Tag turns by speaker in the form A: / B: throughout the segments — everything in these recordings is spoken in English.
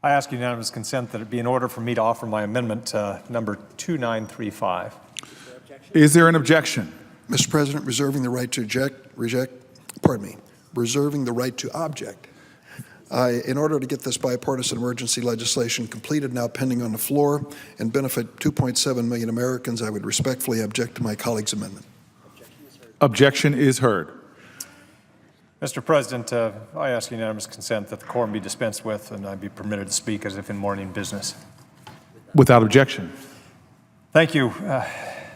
A: I ask unanimous consent that it be in order for me to offer my amendment number 2935.
B: Is there an objection?
C: Mr. President, reserving the right to reserving the right to object. In order to get this bipartisan emergency legislation completed, now pending on the floor, and benefit 2.7 million Americans, I would respectfully object to my colleague's amendment.
B: Objection is heard.
A: Mr. President, I ask unanimous consent that the quorum be dispensed with and I be permitted to speak as if in morning business.
B: Without objection.
A: Thank you,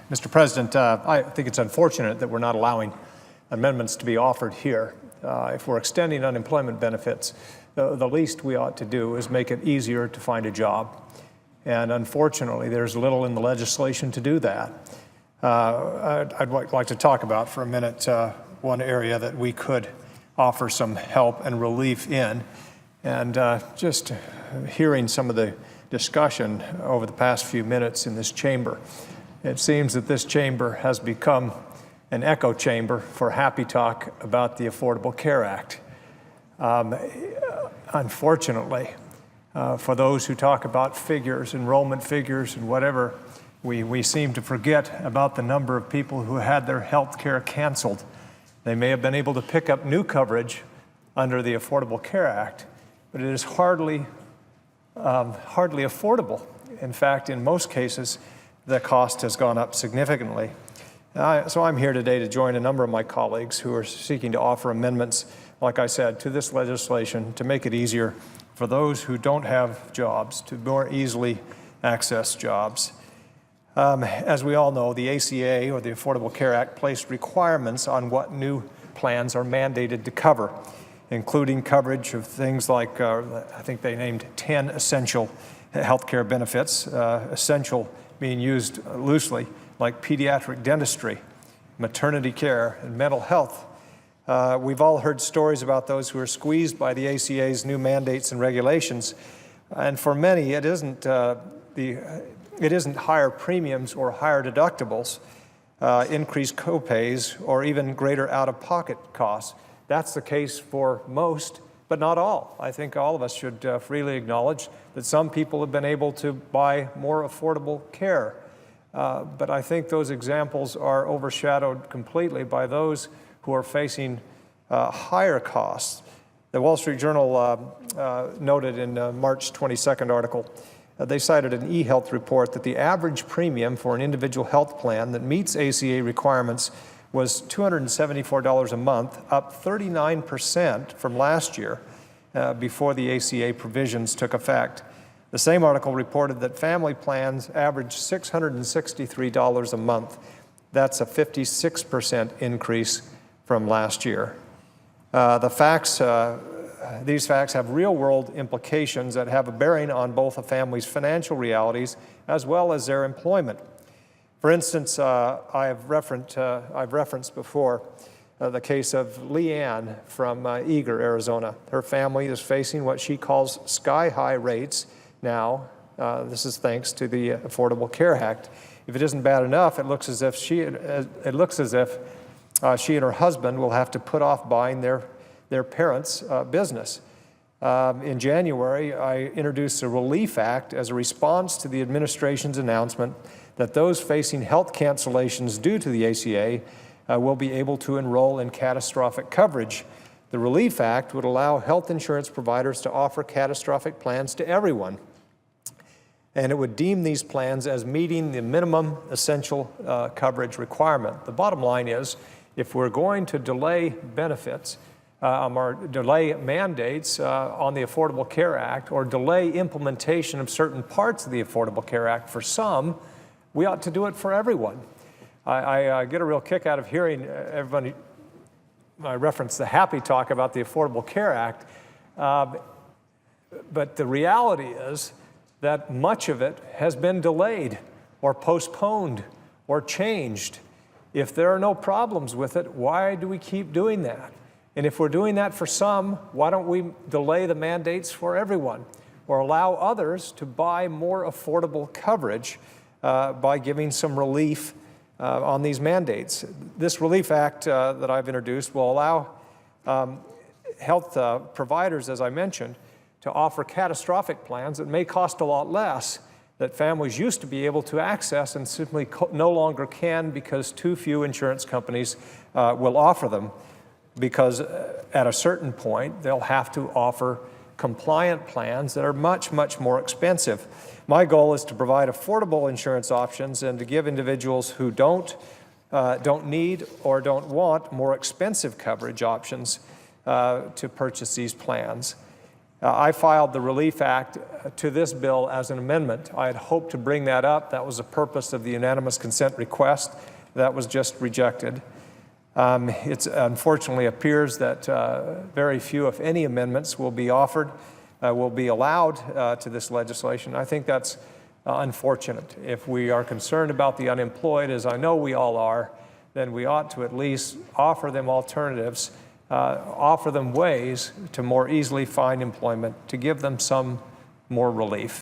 A: Mr. President. I think it's unfortunate that we're not allowing amendments to be offered here. If we're extending unemployment benefits, the least we ought to do is make it easier to find a job. And unfortunately, there's little in the legislation to do that. I'd like to talk about for a minute one area that we could offer some help and relief in. And just hearing some of the discussion over the past few minutes in this chamber, it seems that this chamber has become an echo chamber for happy talk about the Affordable Care Act. Unfortunately, for those who talk about figures, enrollment figures and whatever, we seem to forget about the number of people who had their health care canceled. They may have been able to pick up new coverage under the Affordable Care Act, but it is hardly affordable. In fact, in most cases, the cost has gone up significantly. So I'm here today to join a number of my colleagues who are seeking to offer amendments, like I said, to this legislation to make it easier for those who don't have jobs to more easily access jobs. As we all know, the ACA, or the Affordable Care Act, placed requirements on what new plans are mandated to cover, including coverage of things like, I think they named 10 essential health care benefits, essential being used loosely, like pediatric dentistry, maternity care, and mental health. We've all heard stories about those who are squeezed by the ACA's new mandates and regulations, and for many, it isn't higher premiums or higher deductibles, increased copays, or even greater out-of-pocket costs. That's the case for most, but not all. I think all of us should freely acknowledge that some people have been able to buy more affordable care. But I think those examples are overshadowed completely by those who are facing higher costs. The Wall Street Journal noted in March 22nd article, they cited an eHealth report that the average premium for an individual health plan that meets ACA requirements was $274 a month, up 39% from last year before the ACA provisions took effect. The same article reported that family plans average $663 a month. That's a 56% increase from last year. These facts have real-world implications that have a bearing on both a family's financial realities as well as their employment. For instance, I've referenced before the case of Leanne from Eager, Arizona. Her family is facing what she calls sky-high rates now. This is thanks to the Affordable Care Act. If it isn't bad enough, it looks as if she and her husband will have to put off buying their parents' business. In January, I introduced the ReLIEF Act as a response to the administration's announcement that those facing health cancellations due to the ACA will be able to enroll in catastrophic coverage. The ReLIEF Act would allow health insurance providers to offer catastrophic plans to everyone, and it would deem these plans as meeting the minimum essential coverage requirement. The bottom line is, if we're going to delay benefits or delay mandates on the Affordable Care Act, or delay implementation of certain parts of the Affordable Care Act for some, we ought to do it for everyone. I get a real kick out of hearing everybody, I reference the happy talk about the Affordable Care Act, but the reality is that much of it has been delayed or postponed or changed. If there are no problems with it, why do we keep doing that? And if we're doing that for some, why don't we delay the mandates for everyone, or allow others to buy more affordable coverage by giving some relief on these mandates? This ReLIEF Act that I've introduced will allow health providers, as I mentioned, to offer catastrophic plans that may cost a lot less, that families used to be able to access and simply no longer can because too few insurance companies will offer them, because at a certain point they'll have to offer compliant plans that are much, much more expensive. My goal is to provide affordable insurance options and to give individuals who don't need or don't want more expensive coverage options to purchase these plans. I filed the ReLIEF Act to this bill as an amendment. I had hoped to bring that up. That was the purpose of the unanimous consent request. That was just rejected. It unfortunately appears that very few, if any, amendments will be offered, will be allowed to this legislation. I think that's unfortunate. If we are concerned about the unemployed, as I know we all are, then we ought to at least offer them alternatives, offer them ways to more easily find employment, to give them some more relief.